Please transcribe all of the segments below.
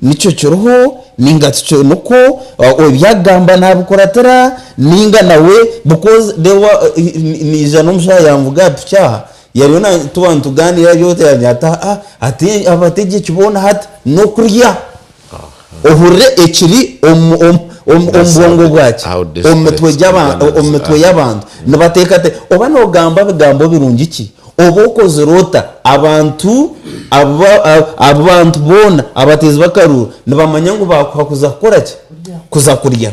nico cyoroho ninga cyo nuko obyagamba nabikoratara ninga nawe because dewa ni jano mshaya yamvuga pyaha yariona tubantu ganira yote yanyata ati abategeki bona hat no kurya ohure ekiri ombongo bwacu omutwe y'abantu nabatekate oba no gamba bigambo birungiki obokoze rota abantu bona abatezi bakaru nibamanya ngo bakuza gukora ki kuza kurya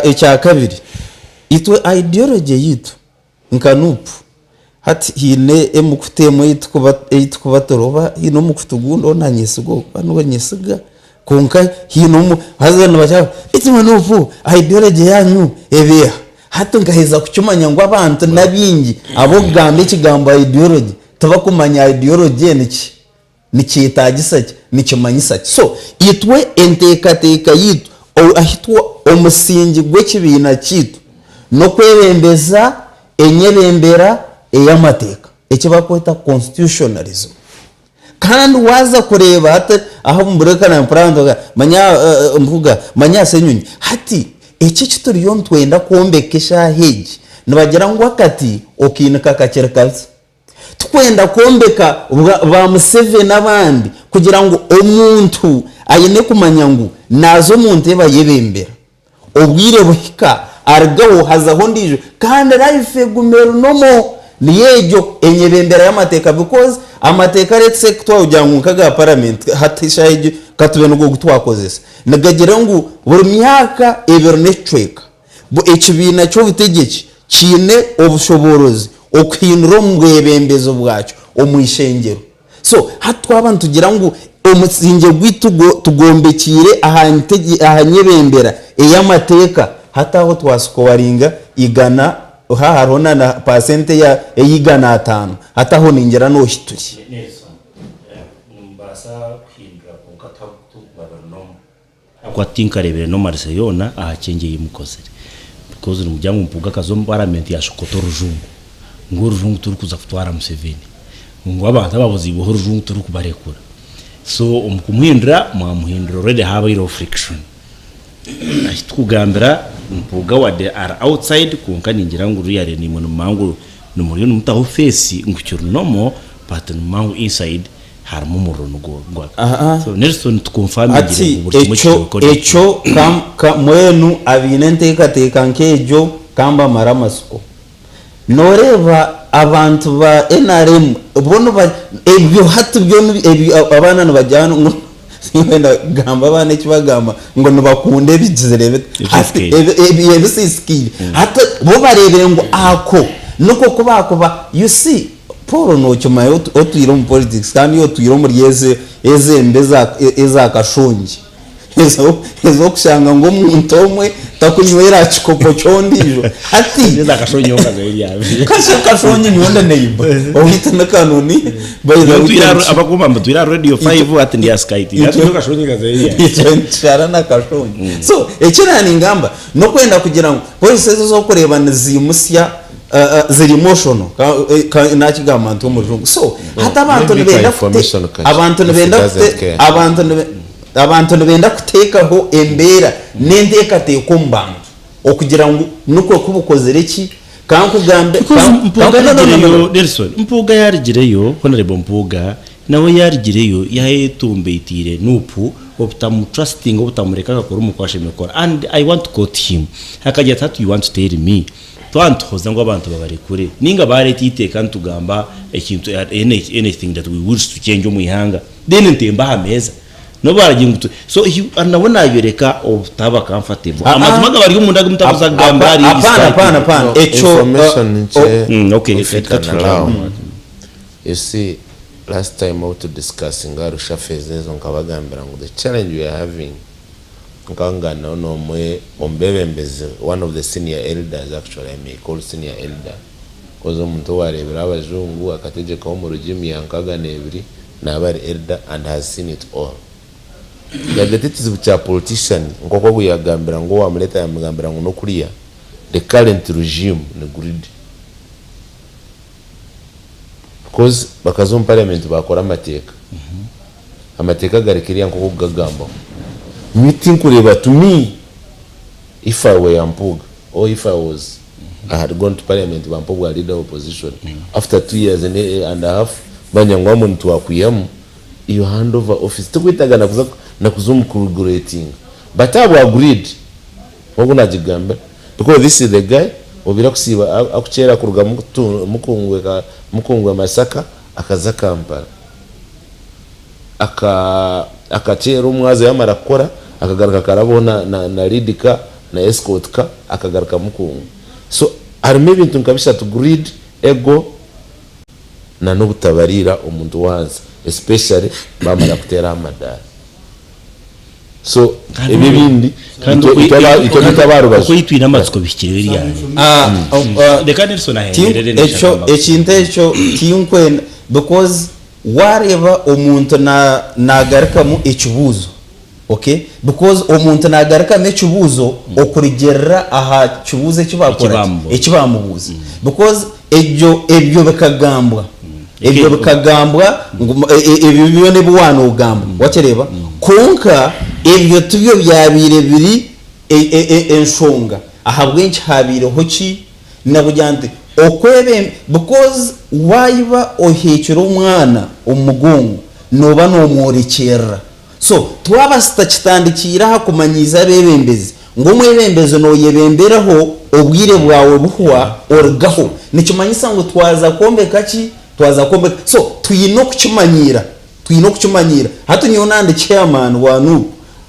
echa kabiri itwe ideology yitu nkanupu hati hine emukutemo yitkubatoroba hino mukutugundo nanyesigo bano banyesiga konka hino hazana bacha itwe nufu ideology yanyu ebeya hato ngaheza kucumanya ngo abantu nabingi abo gambe ikigambo ideology tabakumanya ideology nikitagisake nikimanyisake so itwe entekateka yitu ahitwa omusingi gw'ekibina kitu no kwebembeza enyebembera eyamateka ekibakweta constitutionalism kandi waza kureba hata aho mbureka na mprando manya senyunyi hati iki kituriyo ntwenda kombekesha heji nibagira ngo akati okinika kakerekazi twenda kombeka ba Museveni n'abandi kugira ngo omuntu ayine kumanya ngo nazo umuntu eba yebembera obwire buhika argaho hazaho ndijo kandi life gumero nomo niyejo enyebembera y'amateka because amateka let's say twawujyangu kaga parliament hatisha heji katube no gutwakozesa nagagira ngo buri myaka ebernetweka bo ekibina cyo butegeki kine obushoborozi okwinura mubwebembezo bwacu omwishengero so hatwa abantu tugira ngo omusinge gwitu tugombekire ahanyebembera eyamateka hataho twasukowaringa igana harona na percent ya eyigana 5 hataho ningera no hituri mbasa kwindra kokatatu babanom akwatinka rebere no marseyona ahakengeye mukozere because ni mujyango mpuga kazo parliament ya shokoto rujungu ngo rujungu turi kuza kutwara Museveni ngo abantu ababozi bo rujungu turi kubarekura so umkumuhindra mwamuhindra already haba iro friction tukugambira mpuga wa they are outside kunka ningira ngo ruyare ni muntu mangu no muri mutaho face ngucyo nomo but mangu inside harimo murono go so Nelson tukonfirm echo mwenu abinenteka teka nkejo kamba maramasuko noreva abantu ba NRM bono ba ebyo hatu byo abana nabajyana wenda gamba bane kibagamba ngo nubakunde bizerebe ebisiski hata bo barebere ngo ako nuko kuba you see Paul no cyuma otuyiro mu politics kandi yo tuyiro muri ezembeza ezakashonje ezo kushanga ngo umuntu omwe takunywera chikopo chondijo ati ezakashonje okaze yawe kashonje nyonda neighbor ohita na kanoni bayira abakuma mutwira radio 5 ati ndi askaiti yato kashonje kaze yawe cyara na kashonje so ekirani ngamba no kwenda kugira ngo police zo kureba nazimusya ziri emotional nakigama nto mujungu so hata abantu nibenda kutekaho embera nendeka tekombantu okugira ngo nuko kubukozereki kankugambe Nelson mpuga yarigireyo honorable mpuga nawe yarigireyo yahetumbeitire nupu optamu trusting optamureka akora umukwashe mekora and I want to quote him hakajya that you want to tell me twantoza ngo abantu babari kure ninga bareti iteka ntugamba ekintu anything that we wish to change omuyihanga then ntemba hameza no baragingutu so anabona ybereka obutaba comfortable amazumaga bari umuntu agumutabuza gamba ari apana echo okay you see last time out to discussing Arusha phases on kabagambira ngo the challenge we are having nkangana no mwe ombebembeze one of the senior elders actually I may call senior elder because umuntu warebera abajungu akategeka wo mu rugimi yankagana Ebiri nabari elder and has seen it all yagatitize bucha politician nkoko buyagambira ngo wamuleta yamugambira ngo no kuriya the current regime ni greed cause bakazo mu parliament bakora amateka amateka garekiriya nko kugagamba meeting kureba to me if I were Mpuga or if I was I had gone to parliament Mpuga leader opposition after 2 years and a half banyangwa muntu wakuyamo you hand over office tukwitaga na kuzumkurugurating but abo agreed wogo najigambe because this is the guy obira kusiba akuchera kuruga mukungwe Masaka akaza Kampala akachera umwaze yamara kora akagaruka karabona na ridika na escort ka akagaruka mukungwe so are maybe tunkabisha to greed ego na n'ubutabarira umuntu wanze especially bamara kutera amadara so ibi bindi kandi uko yitwina amatsiko bikiriwe ryane the Nelson ahererere ekintu echo tinkwe because wareba omuntu nagaruka mu ekibuzo okay because omuntu nagaruka mu ekibuzo okurigerera aha kibuze kibakora ekibamubuza because ebyo bekagambwa ebyo bekagambwa ebyo ne bwana ugamba wachereba konka ebyo tubyo byabire biri enshonga ahabwenki habire hoki nabujyante okwebe because waiba ohekera umwana umugongo noba no murekera so twaba stakitandikira hakumanyiza bebembezi ngo mwebembeze no yebemberaho obwire bwawe buhwa orgaho nikimanyisa ngo twaza kombe kaki twaza kombe so tuyino kuchumanyira hatu nyonande chairman wanu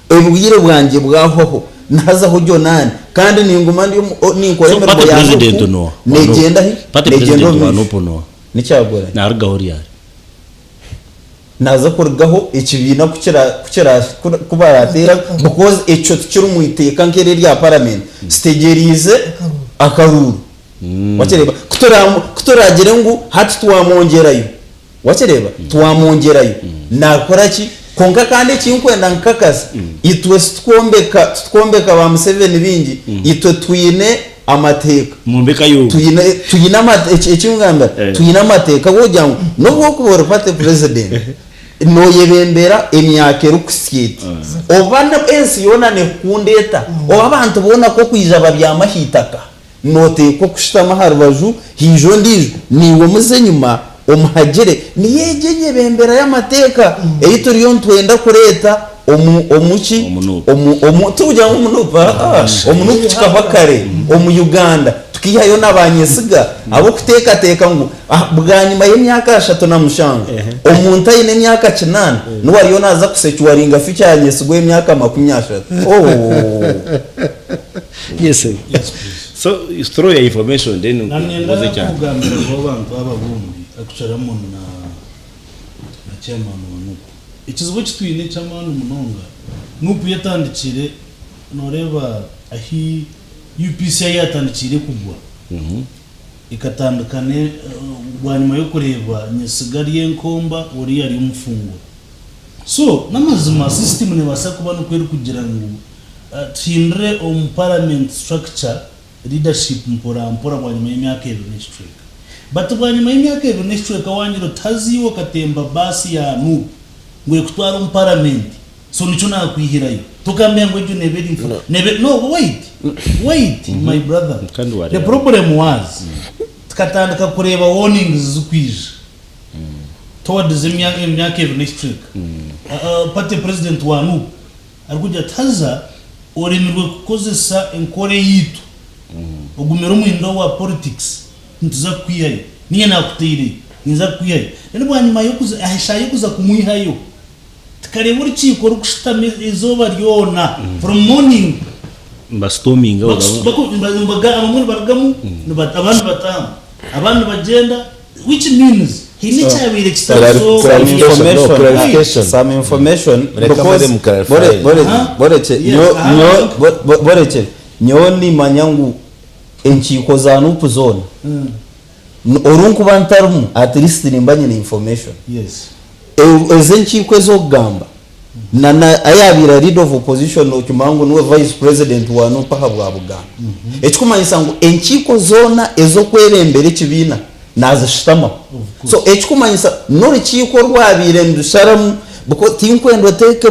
obwire bwanje bwahoho naza ho jonani kandi ninguma ndi ninkoremera so, president no negenda president wanu pono nicyagora narugahori yari naza kurgaho ikibina kucira kubaratera because echo tukiri mu iteka nkere rya parliament stegerize akaruru wachereba kutoragire ngo hati twamongerayo wachereba twamongerayo nakoraki konka kandi kinkwenda nkakazi itwe twombeka ba Museveni bingi itwe twine amateka mumbeka yo tuyina amateka ekingamba tuyina amateka wojya no kubora pate president no yebembera emyaka rukusieti obana ensi yona ne kundeta abantu bona ko kwija babyamahitaka note ko kushitama harubaju hijo ndijo niwo muzenyuma omuhagere niyegenye bembera y'amateka eyituriyo ntwenda kureta omuki tujya umunupa omunupa tukavakare Uganda tukihayo nabanyesiga abo kuteka ngo bwanyuma y'imyaka 3 na mushanga omuntu ayine imyaka 9 nuwariyo naza kusecywaringa ficyanye sigwe imyaka 20 yes so throw your information then waze cyane kugambira abantu ababumbi akucaramo na chairman wanu ikizugo kitwine chairman munonga nupu yatandikire noreba ahi UPC yatandikire kugwa ikatandukane bwanyuma yo kureba nyesigari yenkomba uri yari umufungo so namazima system ne basa kuba no kweri kugira ngo tindre parliament structure leadership mpora bwanyuma y'imyaka 2 strike but bwanyuma y'imyaka 2 strike wanyiro taziwo katemba basi ya nu ngwe kutwara parliament so nicho nakwihirayo tukambe ngo ejo nebedi no wait my brother the problem was tukatandika kureba warnings zukwije towards imyaka 2 strike pate president wanu arikuja taza oremirwe kukozesa enkore yitu ogumero mwindo wa politics ntuza kwiyayo niye nakutire niza kwiyayo nene bwanyuma yo kuza ahishaye kuza kumwihayo tukareba urukiko rukushitame izoba ryona from morning bastorming abamwe baragamu abantu batamu abantu bagenda which means he needs to have some information because boreke nyoni manyangu enkiko za nupu zone orunku bantarumu at least nimbanye information yes ezenkiko zo gamba na ayabira leader of opposition no kimangu no vice president wa no paha bwa buganda ekikumanyisa ngo enkiko zona ezo kwerembere kibina nazishitama so ekikumanyisa n'orukiiko rwabire ndusharamu buko tinkwendo teke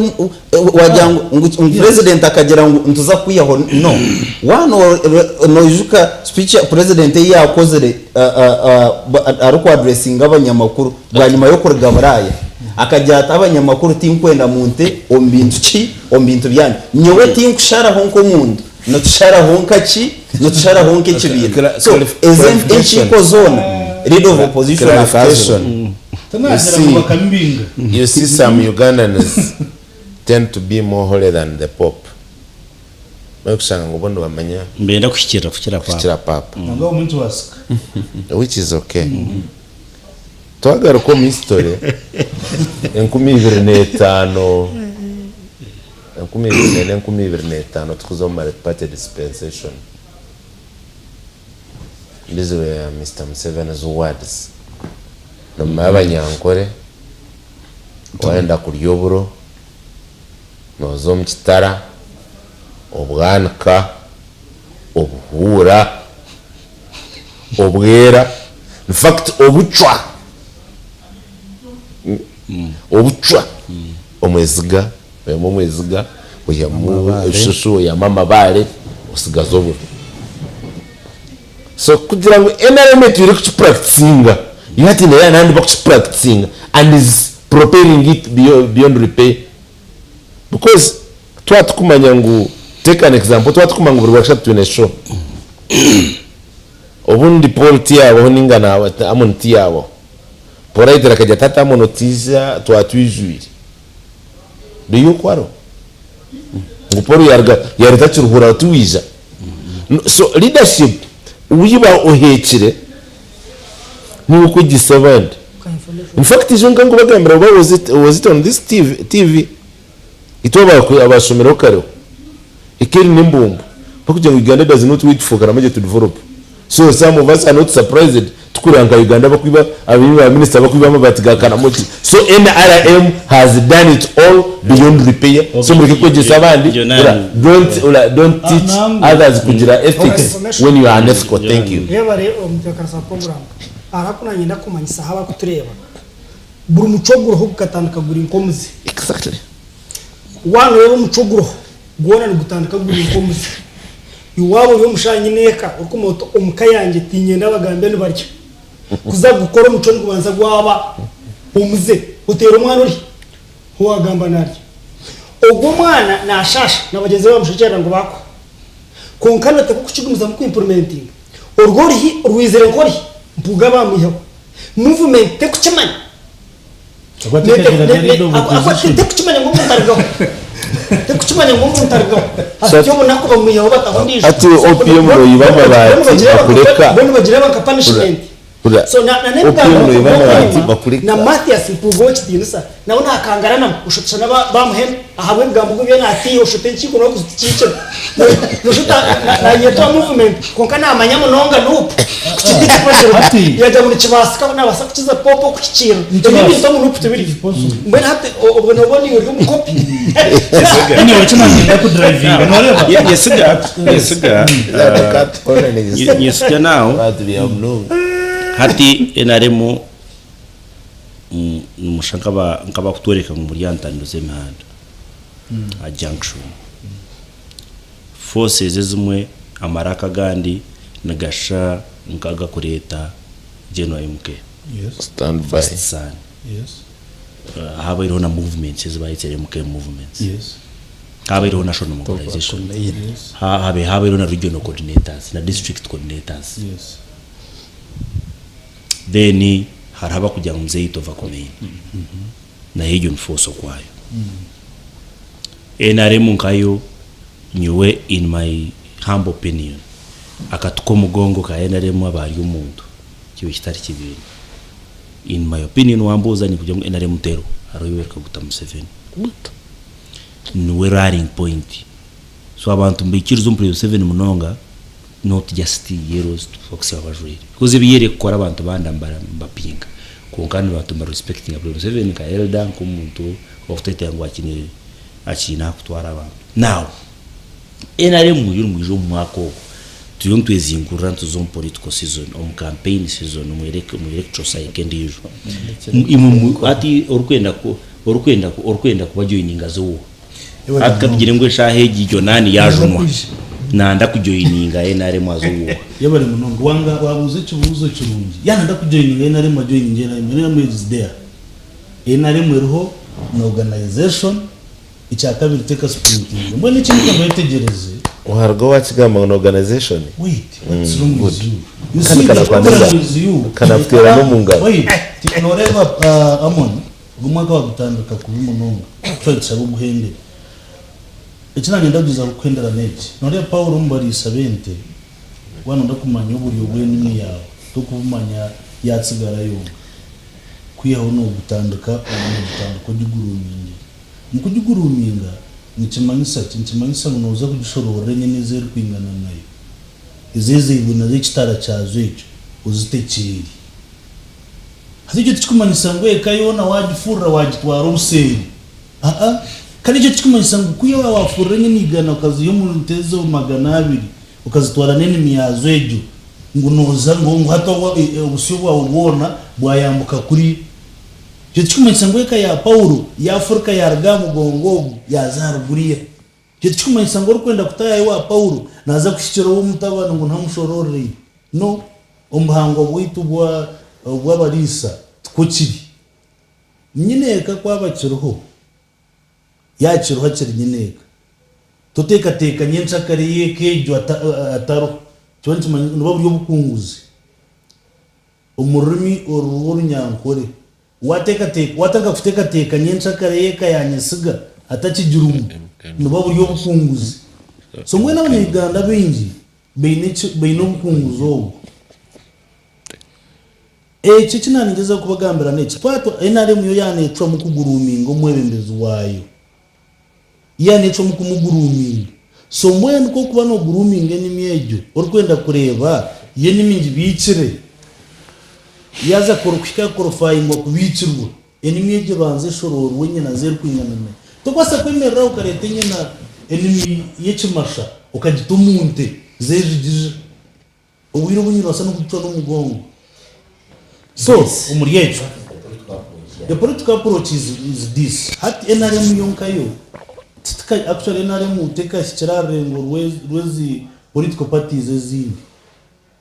wajangu president akagira ngo ntuza kwiyaho no wano nojuka speech president yakozere ariko addressing abanyamakuru bwanyuma yo kurgabaraya akajyata abanyamakuru tinkwenda munte ombintu byane nyowe tinkushara honko mundu no tushara honka chi no tushara honke kibira so ezenko zone leader of opposition you see some Ugandans tend to be more holy than the Pope. Mekusanga ngobondo bamanya mbenda kushikira papa ngo umuntu wasika which is okay. Twagara ko history 2025 tukuzo mare party dispensation. These were Mr. Museveni's words. No abanyankore waenda kuryoburo nozo mukitara obwanka obuhura obwera in fact obuchwa omweziga oyamu ya mama bale osigazo bwo so kugira ngo element yuri kupracticinga you have to learn and practicing and is preparing it beyond repair because twatukumanya ngo take an example twatukumanya ngo workshop to show obundi politi yabo ningana amonti yabo poraitera kajya tata monotisa twatwijwiri biyo kwaro ngo poro yarita cyuruhura tuwiza so leadership uyiba ohekire nuko gisabandi in fact ijo ngango bagambira was it on this TV itoba abashomero kare ikiri nimbumbu bakugira ngo Uganda does not wait for Karamaje to develop so some of us are not surprised tukuranga Uganda bakwiba abimi minister bakwiba mabatiga Karamoji so NRM has done it all beyond repair so muri ko gisabandi don't teach others kugira ethics when you are an ethical. Thank you. Yebare omutekarasa program arakuna nyenda kumanyisa haba kutureba buri mucoguro ho gukatandika guri nkomuzi Exactly. Wano yo mucoguro gona gutandika guri nkomuzi iwabo yo mushanyi neka ukumoto omukayange tinyenda bagambe ni baryo kuza gukora umuco n'ubanza gwaba umuze utera umwana uri ho agamba naryo ogwo mwana nashasha nabagenzi bamushikira ngo bako konkana te kuchigumiza mu implementing orgori urwizere ngori mpuga bamiho movement te kuchimanya te kuchimanya ngo mutargaho te kuchimanya ngo mutargaho ati yo nako bamuyo batahondije ati OPM ro yibaba bati bakureka bano bagira banka punishment so na nebwa na Mathias Mpugo kitinisa naona akangarana ushutsana bamuhem ahabwe bwambugo byo nati ushute nchiko no kuzikice ushuta na yeto movement konkana amanyamo nonga nup kidiki pressure yaja muri kibasika n'abasakiza popo kukicira ibindi ntomu nup tebiri mbona hati obona boni uri mukopi ni wachana nda ku driving noreba yesiga now hati enaremo mushaka nkaba kutoreka mu muryantando zemihanda a junction forces zimwe amaraka gandi nagasha nkaga kureta geno MK stand by haba iriho na movements zibayitse MK movements haba iriho national mobilization haba iriho na regional coordinators na district coordinators then haraba kujya mu mzeito vakomeye na hiyo nfoso kwayo NRM nkayo nyuwe in my humble opinion akatuko mugongo ka NRM abari umuntu kiwe kitari kibiri in my opinion wambuza ni kujya mu NRM tero aroyiwereka guta Museveni niwe running point so abantu mbikirizo mu 7 munonga not just years to focus abajuri kuze biyere gukora abantu bandambara mbapinga konkana abantu ba respecting abo 7 ka elder nk'umuntu ofite yangu akina kutwara abantu now NRM yuri mu mwaka tuyizingurira tuzo political season campaign season mu electoral cycle ndiyo ati orukwenda kuba joininga zo akabigire ngo shaheji jonani yajunwa nanda kujoininga enare mwazo wo yabari munongo wanga wabuze kibuzo kirungi nanda kujoininga enare majoininga enare is there enare mweho na organization icya kabiri teka sprinting mbone kintu kamwetegereze uhargo wakigamba ngo organization wait what's wrong with you you see kanafutera no mungana wait tinoreva amon umwaka wa gutandika kuba munongo twetse ubuhende ekiranye ndagiza ukwendera neti nore Paul mbari 70 wana ndakumanya uburi ubweni yawe tukuvumanya yatsigara yo kwiyaho no gutandika mukujiguruminga nikimanyisa ngo noza kugishorora nyene zeri kwingana nayo izeze ibuna z'ikitara cyazo icyo uzitekeri hazicyo tikumanyisa ngo ekayona wagifurra wagitwara useri kandi icyo tikumanyisa ngo kuyo wafurra nyene igana ukazi yo mu ntezo 200 ukazitwara nene miyazo ejo ngo noza ngo hata ubusyo ubona bwayambuka kuri Jetukumanyisa ngo eka ya Paulo ya Afrika ya Ragamu gongo ya Zaruguriya. Jetukumanyisa ngo rukwenda kutaya wa Paulo naza kushikira wo mutabana ngo ntamushorore. No umuhango bwitu bwa barisa tukukiri. Nyineka kwabakiroho. Yakiroho kiri nyineka. Toteka nyensa kariye kejo ataro. Cyonse n'ubwo bukunguzi. Umurimi oruru nyankore. Wataka kuteka nyensa kareka yanyisiga atakijurumu nuba buryo bukunguzi so mwe n'abanyarwanda bengi beino bukunguzo iki kinanigeza kubagambira neki twato enare muyo yanecwa mu kuguruminga umwebembezi wayo yanecwa mu kumuguruminga so mwe nko kuba no guruminga n'imyejo orikwenda kureba ye nimingi bicire yaza korukika korofayingo kubicirwa enimyeje banze shororo wenye na zeru kwinganana tokwasa kwemerera ukarete nyena enimi yechimasha ukagitumunte zejije ubwiro bunyiro asa no gucwa no mugongo so umuriyecho the political approach is this hat NRM yonkayo tika actually NRM uteka shirare ngo rwezi political parties ezini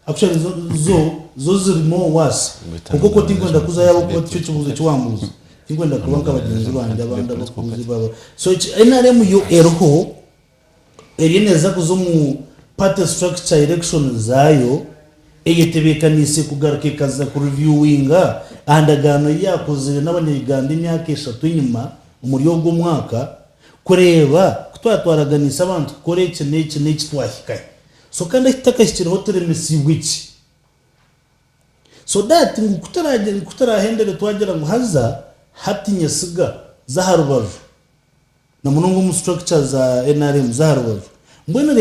actually zo zirimo wasi kuko ko tingwenda kuza yabo ko cyo kibuze cy'wambuza tingwenda kubanka abagenzi bandi abandi abakuzi baba so NRM yo erho erineza kuzo mu party structure election zayo eyetebekanise kugaruka kaza ku reviewinga andagano yakoze n'abanyarwanda imyaka 3 inyuma umuriyo gw'umwaka kureba kutwatwaraganisa abantu koreke neki twahikaye so kandi itakashikiraho turemesibwe iki so that kutarahendere twagera ngo haza hatinyesiga za harubavu na munongo mu structure za NRM za harubavu mbona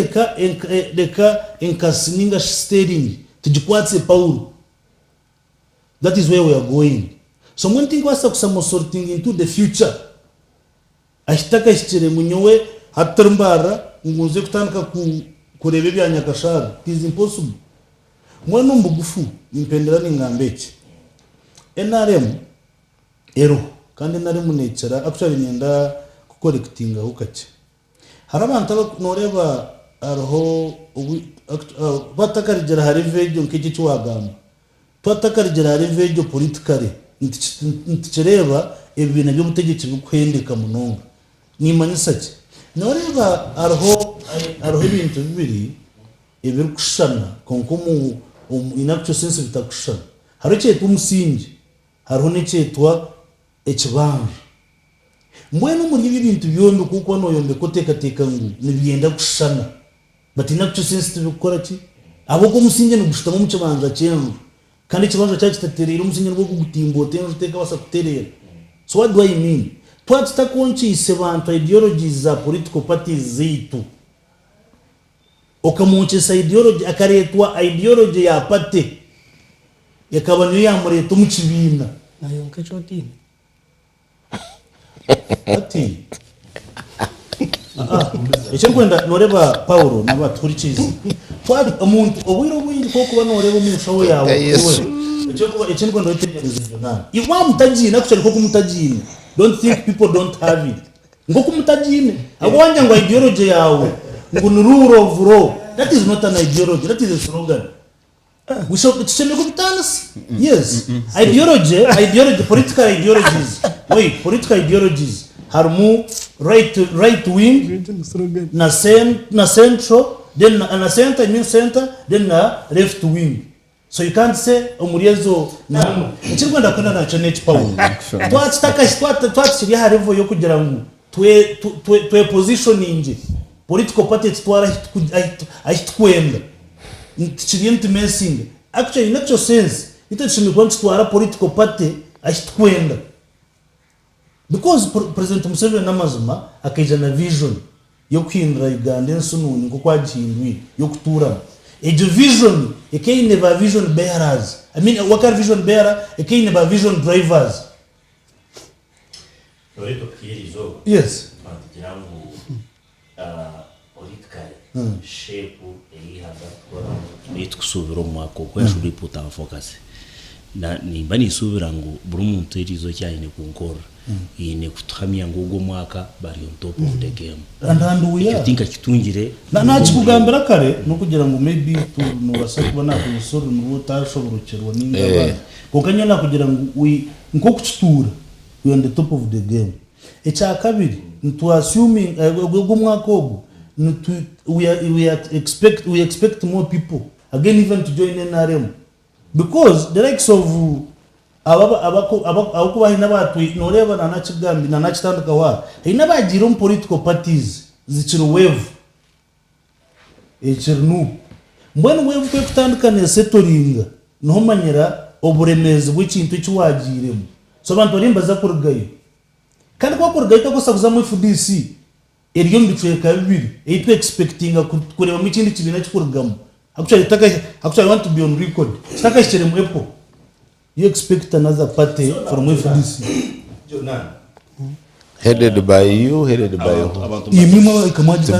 reka enkasininga steering tujikwatse Paulo that is where we are going so when think wasa kusamo sorting into the future ashitaka shikire munyowe hatarmbara ngunze kutandika kurebe byanyakashara it is impossible mwana mbugufu impendera n'ingambeke NRM ero kandi NRM necera actually nyenda kucollectinga hukake harabantu noreba arho batakarigera hari vejo nk'iki cy'wagamba twatakarigera hari vejo politically nticereba ibintu by'ubutegetsi bikwendeka munonga nimanyisake noreba arho ibintu bibiri ebirikushana konko mu inacyo sense bitakushana haro cyetwa umusingi haro necetwa ekibanga mbwe no muri ibintu byombi kuko noyombe ko teka ngo nibiyenda kushana but inacyo sense tubikora ki abo ko umusingi no gushitamo mu kibanza cyengo kandi kibanza cyakitaterera umusingi no gutimbote n'uteka basa kuterera so what do I mean twatakonchise abantu ideologies za political parties zitu okamunchisa ideology akaretwa ideology ya pate yakabanyo yamureto mu kibina nayo nkechotini ati icyo kwenda noreba Paulo n'abaturikizi twari umuntu obwiro bwingi ko kuba noreba mu show yawe icyo ngo ndotegereza nana iwa mutajina kucyari ko kumutagine don't think people don't have it ngo kumutagine abonye ngo ideology yawe ngo ni rule of law that is not an ideology that is a slogan we should tsheme kubitanas yes ideology political ideologies political ideologies harmu right wing na central then na center means center then na left wing. So you can't say omuriezo na ikirwanda kona na channel power twataka harivo yo kugira ngo twe positioning political parties twara ahitkwenda chirient messing actually in actual sense itachimi kwa twara political party ahitkwenda because President Museveni namazuma akaija na vision yo kwindra Uganda ensununi ngo kwagindwi yo kutura ejo vision ekine ba vision bearers wakar vision bearer ekine ba vision drivers Loreto kirizo yes matirangu political shape eyihaga kwa itkusubira omwaka kweshuri puta focus na nimba nisubira ngo buri muntu irizo cyane kunkora ine kuthamya ngo ugo mwaka bari on top of the game and we I think akitungire na kugambira kare no kugira ngo maybe nubasa kubona kumusoro n'uwo tashoborokерwa n'ingaba kokanya na kugira ngo nko kututura we on the top of the game echa kabiri to assuming ugo mwaka ogo we expect more people again even to join NRM because the likes of abako bahina batu noreba na nakigambi na nakitandika wa hina bagira political parties zikiro wave echirnu mbona wave ko kutandikana settling no manyira oburemezi bw'ikintu kiwagiremo so bantu barimbaza kurugayo kandi kwa kurugayo ko sabuza mu FDC eriyo mbicweka bibiri eyitu expecting kureba mu kindi kibina kikurugamo actually want to be on record staka ishere mu Apple. You expect another party from FDC? Headed by you, headed by you. To be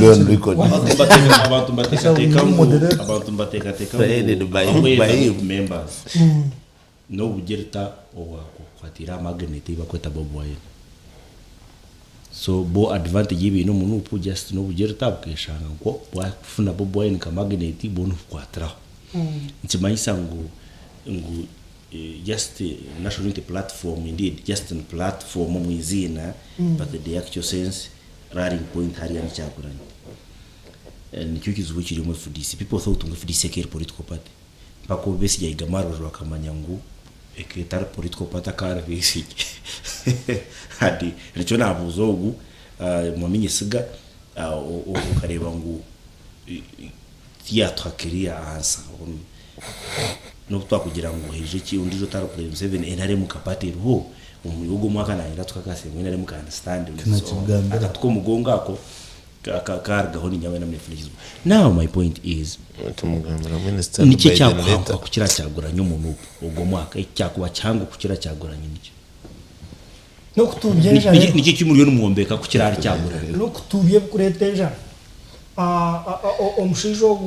on record. Headed by you members. No bujerta owa kwatira magnet bakweta Bob Wine. So bo advantage ibi no munu just no bujerta bukeshanga ngo bwafuna Bob Wine ka magnet bonu kwatra. Ntimayisa ngo just national unity platform indeed just a platform mwizina but the actual sense rallying point hari yanchakurani and kikizu kiri mu FDC people thought ngo FDC care political party bako besi ya igamaro rwakamanyangu ekretari political party kara besi hadi nicho nabuzo ugu mwamenye siga ukareba ngo theatre career answer no twakugira ngo heje ki undi zo taro President Museveni enare mu kapati ruho umuyogo mwaka na ira tukakase mwene mu understand akatko mugonga ko karga honi nyawe na mnefilizo. Now my point is tumugambira minister niki cyakwa kukira cyaguranye umuntu ubwo mwaka icyakuba cyangu kukira cyaguranye niki no kutubyeja niki kimuriyo n'umuhombeka kukira ari cyaguranye no kutubye kureteja omushijo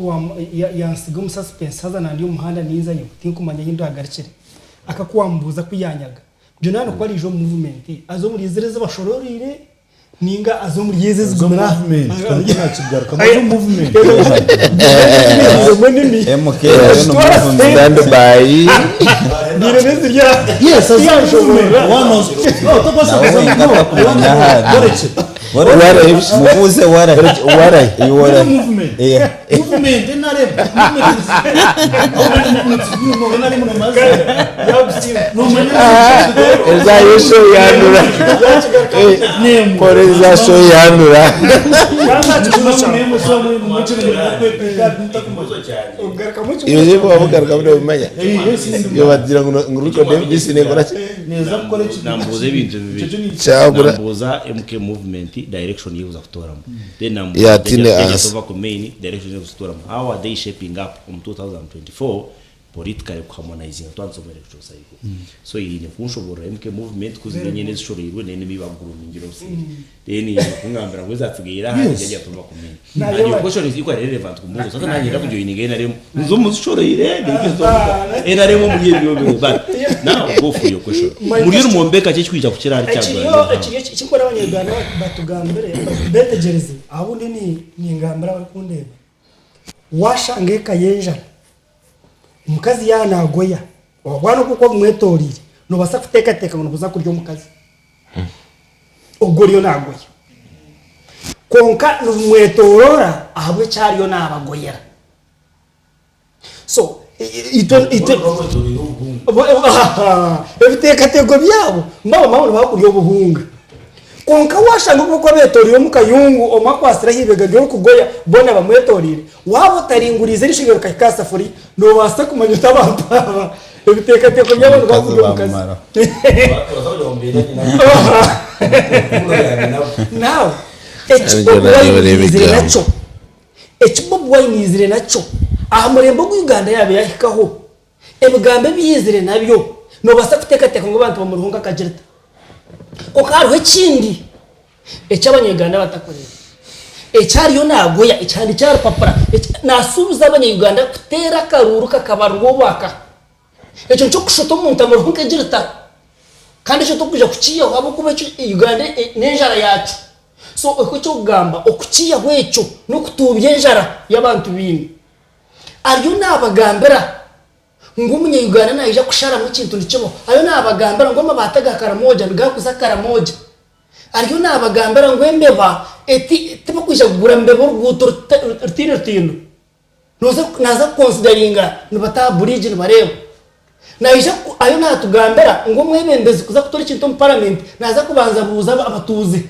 yansiga umususpense hazana ndi umuhanda nizanye tinkumanya nyindo hagarikire akakwambuza kuyanyaga byo nano ko ari jo movement azo muri zireze bashororire ninga azo muri yeze zigumira movement kandi nakigaruka mu movement MK no stand by dire nezirya yes azo one of no to pasa muvuze wara movement movement enare show yanura poreza show yanura iyo bavuga muri bimanya iyo bagira ngo nguruko Davis ne gora neza gukora nambuze ibintu bibiri cyabura nambuza MK movement direction yuza kutoramo then yeah tine over main direction yuza kutoramo how are they shaping up from 2024 politically harmonizing twansomere kuchosa iko so yini kunshobora MK movement kuzinyenye nezishorerwe nene mibaguru mingiro sindi then kungambira kwezatsigira hanje yaje apfa kumenya nayo question is equally relevant kumbuzo sasa nanye ndakujoyina ngena remo nzomuzishorere era remo muyebyo but now go for your question muri rumombeka cyo kwija kukirari cyagwa ikikora abanyarwanda batugambire betegereze abundi ni ngambira bari kundeba washange kayenja umukazi yanagoya wabwana kuko mwetorire no basa kuteka ngo buza kuryo umukazi ogoriyo nagoya konka no mwetorora ahabwe cyariyo nabagoyera so ito ebiteka byabo mbaba bakuriyo buhunga konka washanga kuko betoriyo mukayungu omakwasira hibega byo kugoya bona bamwetorire wabo taringurize rishigero kakasa furi no basa kumanyuta bapaba ebiteka byabo bakuriyo mukazi now ekibobu wayinizire nacho amurembo gw'Uganda yabe yahikaho ebigambe biyizire nabyo no basa kuteka ngo bantu bamuruhunga kajirita okaro ekindi ecy'abanyarwanda batakorera ecyariyo nagoya ecyandi cyari papara nasubiza abanyarwanda kutera karuru kakabarwo baka ecyo cyo kushota umuntu amuruhunga kajirita kandi cyo tukuja kuciya abo kuba Uganda nenjara yacu so icyo gamba okuciya hwecho no kutubye njara y'abantu bindi ariyo nabagambira ngumunya Uganda naija kushara mu kintu nicyo ayo nabagambira ngoma bataga karamoja bigakuza karamoja ariyo nabagambira ngwembeba eti tibakuja kugura mbebo ruguto rutino naza consideringa nibata bridge nibareba naija ayo natugambira ngomwebembezi kuza kutora kintu mu parliament naza kubanza buza abatuzi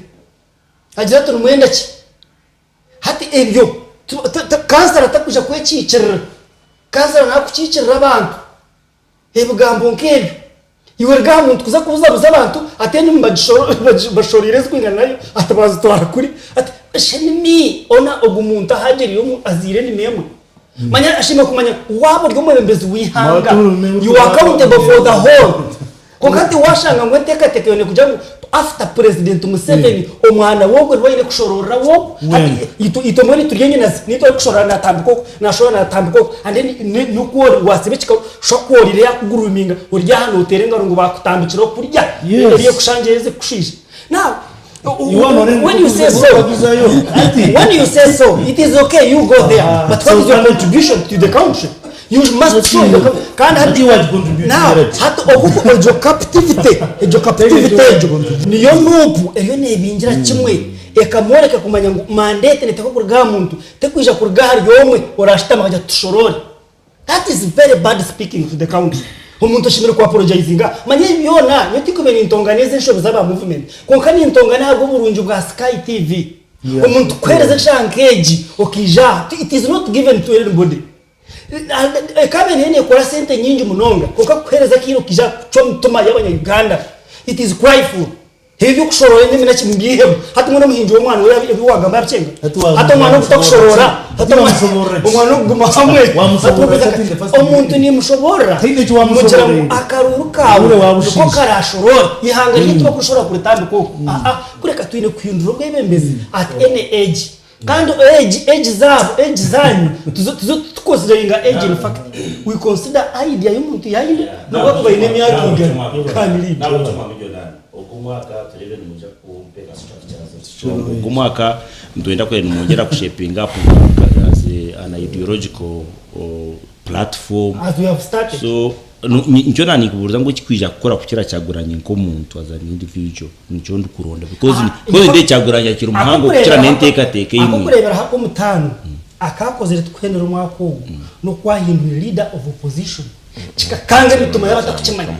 agira turumwenda ki hati ebyo kansara takuja kwekicirira kansara nakucicirira abantu ebugambo nkebyo iwe gamuntu kuza kubuza abantu atene mbashorire kwingana nayo atabaza twara kuri ati shenimi ona ogumuntu hageriyo azire ni memwe manya ashime kumanya wabo ryo mwebembezi wihanga you are accountable for the whole kokati washanga mweteka tekene kuja after president Museveni omwana wogo rwine kushorora wo itomoni tugenye nito kushorora natambiko nashora natambiko and then nuko wasibikika shokorire yakuguruminga urya hano uterenga ngo bakutambikiro kurya iyo kushanjeze kushisha now when you say so it is okay you go there but what is your contribution to the country you must show can have you now hat okuko ejo captivity niyo nupu eyo nebinjira kimwe ekamoreka kumanya mandate netako kurga muntu tekwija kurga hari yomwe orashitama kajya tushorore that is very bad speaking to the country umuntu ashimira ku apologizinga manye byona nyotikubera intonganeze nshobo zaba movement konka ni intongane harwo burunju bwa Sky TV umuntu kwereza shankeji okija it is not given to anybody kabe nene kora sente nyingi munonga koka kwereza kiro kija cyo mutuma y'abanyarwanda it is cryful hevyo kushorora ndimi nakimbiye hata mwana muhinji wo mwana we wagamba acenga hata mwana utakushorora hata mwana guma hamwe umuntu ni mushobora mugira akaruru kawe ko karashorora ihanga yitwa kushora kuri tambiko kureka twine kwindura bwebembezi at any age kandi age zanyu tuzoconsideringa age in fact we consider idea y'umuntu yayinde no kuba ine myaka kandi omwaka turebe nimuja kumpeka structures omwaka ndoenda kwenda mongera kushaping up as an ideological platform as we have started so njona nikubuza ngo kikwija gukora kukira cyaguranye nko muntu as an individual njo ndukuronda because nde cyaguranye kiri umuhango kukira nenteka teke imwe akurebera hako mutano akakozere twendera umwaka no kwahindura leader of opposition kikakanga bituma yabatakukimanya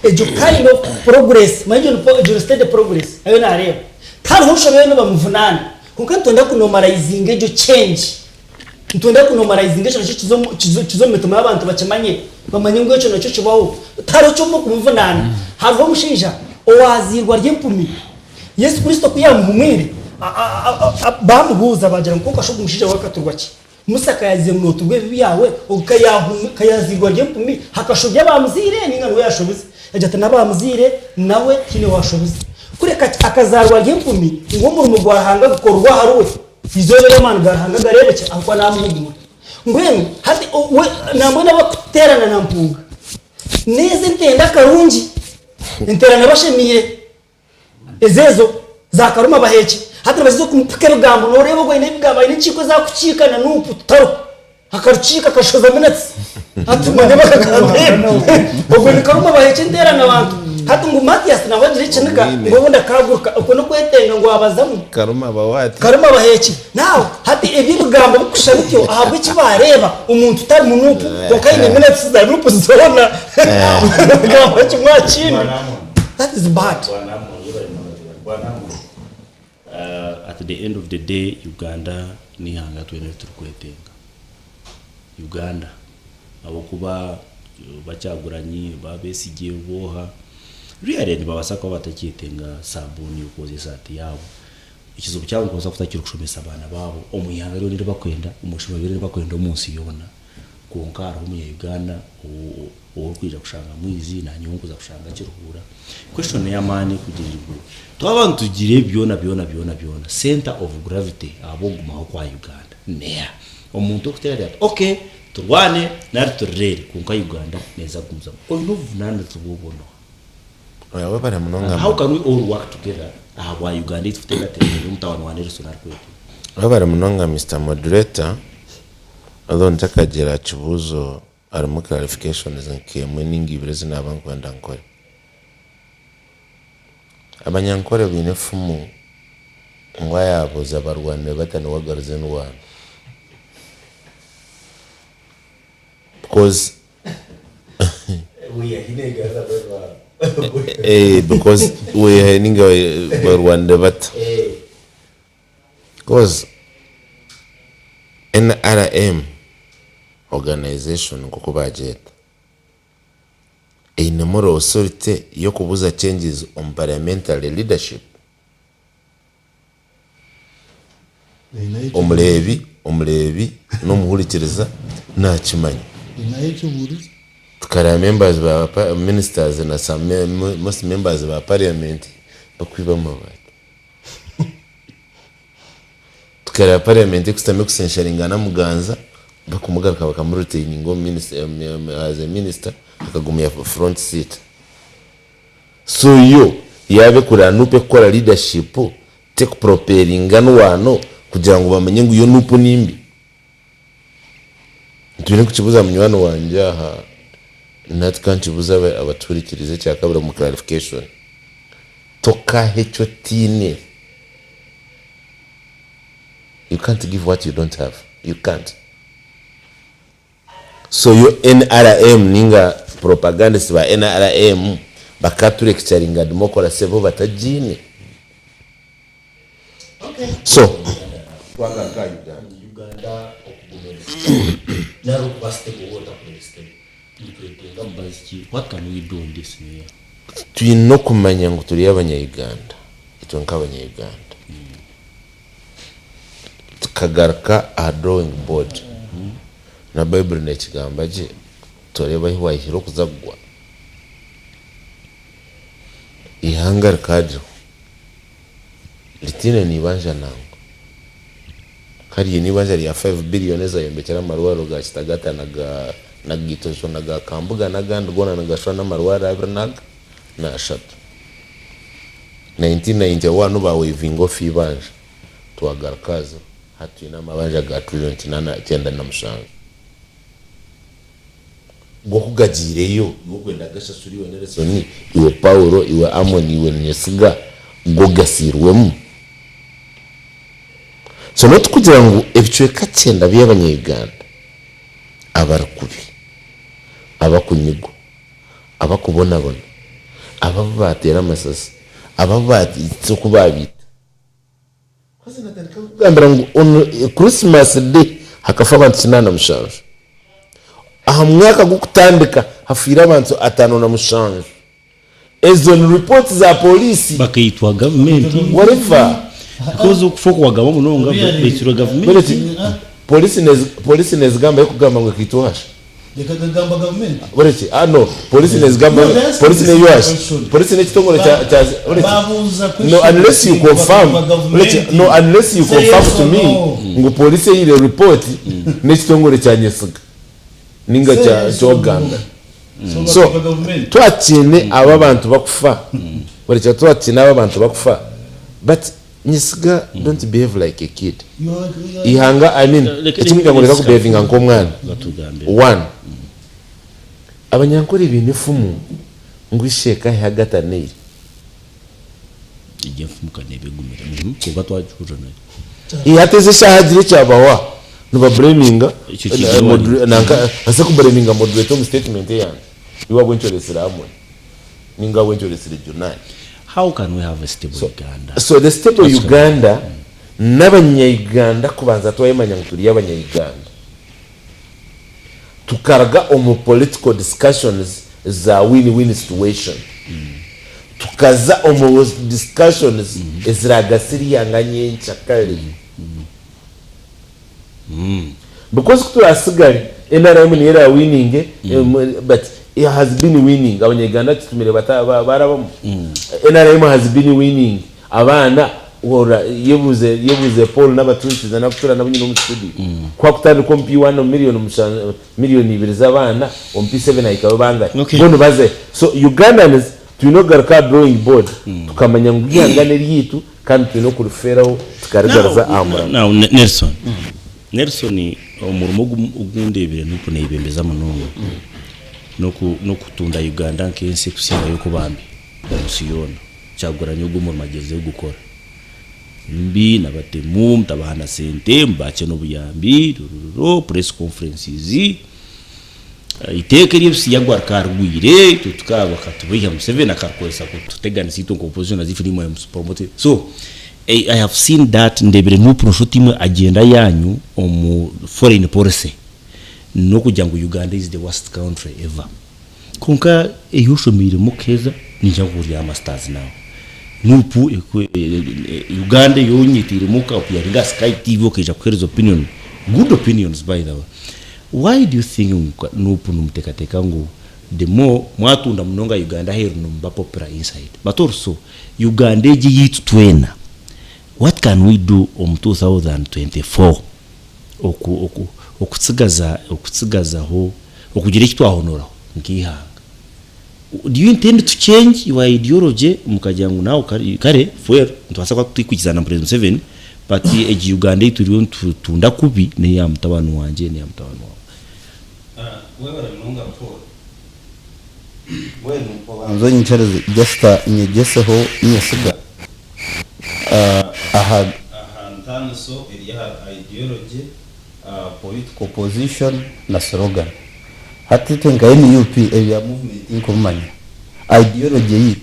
ejo kind of progress major state progress ayo nareba kandi hushoboye no bamuvunana kuko ntonda kunomalizinga ejo change ntonda kunomalizinga cyo kizometuma abantu bakimanye bamanye ngo cyo nacyo kibaho taro cyo mu kumuvunana hariho mushinja owazirwa ry'impumi Yesu Kristo kuyamuhumire bamubuza bagira ngo kasho gumushinja wakaturwa ki musaka yazize mu tugwe biyawe ukayazigwa gempumi hakashobya bamuzire ninga we yashobuze ajata nabamuzire nawe kine washobuze kureka akazarwa gempumi ngo mu rumo gwahanga gukorwa haruwe izobere man garhanga garebeke akwa namuhugura ngwenu hati we nambona bakuterana na mpunga neze ntenda karungi interana bashemiye ezezo zakaruma baheke hati bazizo kumupike rugambo norebo gwe nebigamba ine chiko za kuchikana nupu taro akaruchika kashoza minutes hati mwende bakagambe ubwo nikaruma baheke interana abantu hati ngo Matias na wajire cheneka ngo bonda kaguruka uko no kwetenga ngo abazamu karuma bawati karuma baheke nawe hati ebigambo bikushabityo ahabwe kibareba umuntu utari mu nupu kokayine minutes za nupu zona gamba kimwachini. That is bad. At the end of the day, Uganda ni hanga twene turukwetenga. Uganda abokuba bacaguranyi babesigiye boha really babasaka batakitenga sabuni ukoze sati yabo ikizo cyabo koza kutakira kushomesa abana babo omuyanga rero ndi bakwenda umushima bire bakwenda umunsi yona kunkara mu Uganda uwo kwija kushanga mwizi na nyungu za kushanga kiruhura question ya mane kugirirwa twabantu tugire byona center of gravity aboguma kwa Uganda neya omuntu okutera okay turwane narturere kunka Uganda neza kumza oluvu nande tububono oya bari munonga how can we all work together wa Uganda itutera tete umtawano wa Nelson kwetu bari munonga Mr Moderator although ntakagira kibuzo arimo clarifications nkemwe ningibire zinabankwanda nkore abanyankore binefumu ngwa yabo zabarwane batane wagaruze n'uwa because we are hinega because we are hinega barwane bat because NRM organization kukubajet a moral authority yo kubuza changes on parliamentary leadership omlevi no muhurikiriza na kimanyi tukara members ba ministers na some most members ba parliament bakwiba mabati tukara parliament kusitame kusenshingana muganza bakumugaruka bakamuruteyini ngo minister as a minister akagumya front seat so yo yabe kuranupe kora leadership take propelling wano kugira ngo bamenye ngo yo nupo nimbi turi kukibuza munywano wanje aha nat kankibuza abaturikirize cyakabura mu clarification toka hecho tine you can't give what you don't have you can't. So yo NRM ninga propagandist ba NRM bakature kicharinga dimokora sebo batajini okay so Uganda naru paste kuota president what can we do in this year twino kumanya ngo turi abanya-Uganda ito nk'abanya-Uganda tukagarka a drawing board na Bible ne kigamba je toreba hiwahiro kuzagwa ihangar kadro litine nibanja nango kari nibanja ya 5 billion za yembekera marwaro ga kitagata na gitozo naga kambuga nagandi gona nagashona marwaro abranaga na ashatu 1991 ba waving off ibanja twagarkaza hatuna mabanja ga 29 gokugajireyo gokwenda gashasuriwe Nelson iwe Paulo iwe Amoni iwe Nyesiga gogasirwemu so not kugira ngo ebichwe kacyenda by'abanya-Uganda abarkubi abakunyigo abakubonabona ababatera amasasi ababati kubabita kwaze natandika kugambira ngo on Christmas day hakafa abantu 8 aha mwaka gukutandika hafira abantu 5 ezo report za polisi bakayitwa government whatever because ukufoko wagaba munonga betiro government polisi nezigamba yo kugamba ngo kwituhasha reka gagamba government uretse polisi nezigamba polisi ne yuhasha polisi ne kitongore cya no unless you confirm to me ngo polisi yire report ne kitongore cya Nyesiga ninga cya Uganda so twatine aba bantu bakufa uretse twatine aba bantu bakufa but Nyesiga don't behave like a kid ihanga I mean ekimika ngoreka ku behaving nko mwana one abanyankore ibintu ifumu ngwisheka hagata neyi igiye fumuka nebegumira kuba twajurana ihateze shahadire cyabawa nuba blaminga nanka ase ku blaminga moderator statement yanyu iwa bwenchoresera amwe ninga bwenchoresera journal. How can we have a stable Uganda? So the stable Uganda n'abanya-Uganda kubanza twayemanya nguturi y'abanya-Uganda tukaraga omu political discussions za win-win situation tukaza omu discussions eziragasiri yanganye nchakali because kuturasigali NRM ni era winning but it has been winning abanya-Uganda tutumire barabamo NRM has been winning abana ora yebuze Paul n'abatunzi na kutura nabunyi no studio kwa kutari kompi 1 million ibiri z'abana ompi 7 ayikawe banga bono baze so Ugandans tunogarka drawing board tukamanya ngiyangane ryitu kandi tuno kuruferaho tukarigaraza amura now Nelson ni umurumo ugundebire nuko neyibembeza manongo no kutunda Uganda nkense kusinga yuko bambi musiyona cyaguranye ugumo mageze yo gukora mbi nabatemu mtabahana sente mbache no buyambi press conferences iteke ryose yagwar karwire tutukaba katubiya Museveni akarkwesa kutegana sito composition azifirimo ya promote so I have seen that ndebere no proshotimwe agenda yanyu omu foreign policy no kujya ngo Uganda is the worst country ever konka eyushomire mukeza ninjaguri ya masters now nupu Uganda yonyitire muka opya Sky TV okija kuhereza good opinions by the way. Why do you think nupu numtekateka ngo the more mwatunda mnonga Uganda here numba popular inside but also Uganda yitu twena what can we do on 2024 okutsigaza ho okugira kitwa honora nkihanga do you intend to change your ideology mukajangu nawo kare fuer ntwasa kwa tukikizana president 7 but Uganda ituriyo tunda kubi ne ya mtabanu wanje ne ya mtabanu wao wewe mnonga Paul wewe nuko nchereze gesta nyegeseho Nyesiga aha so area ideology political position na slogan hati tenga NUP area movement inkomanya ideology yitu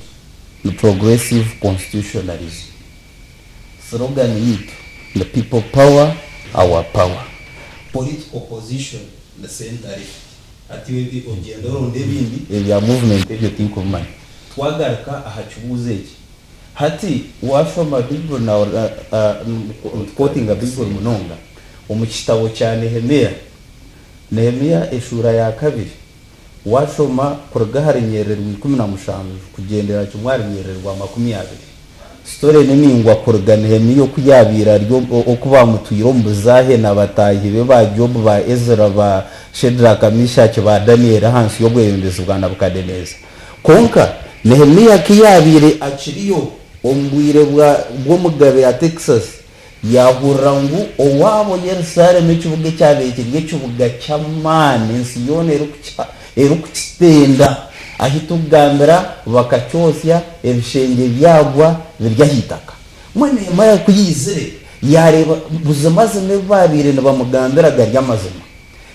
the progressive constitutionalism slogan yitu the people power our power political position the center hati webi ogendo ndebindi area movement ebyo tinkomanya twagaruka ahacubuzeje hati washoma bible na quoting a bible munonga omukitabo cya Nehemiya eshura ya kabiri washoma kurugahari nyererwa 15 kugendera cyumwari nyererwa 20 story nimingwa kuruga Nehemiya yo kuyabira ryo okubamutuyiro mbuzahe nabatahibe ba Job ba Ezra ba Shadraka Mishaki ba Daniel hansi yo bweyondeza bwa Nabukadineza konka Nehemiya kiyabire akiriyo ombwire bwo mugabe ya Texas yahurangu owabo Yerusalemu ekibuga cyabekirye kibuga cyamane nsiyone erukitenda ahitugambira bakacyosya ebishenge byagwa birya hitaka mwene maya kuyizire yareba buzamaze nebabire nabamugambira garya mazima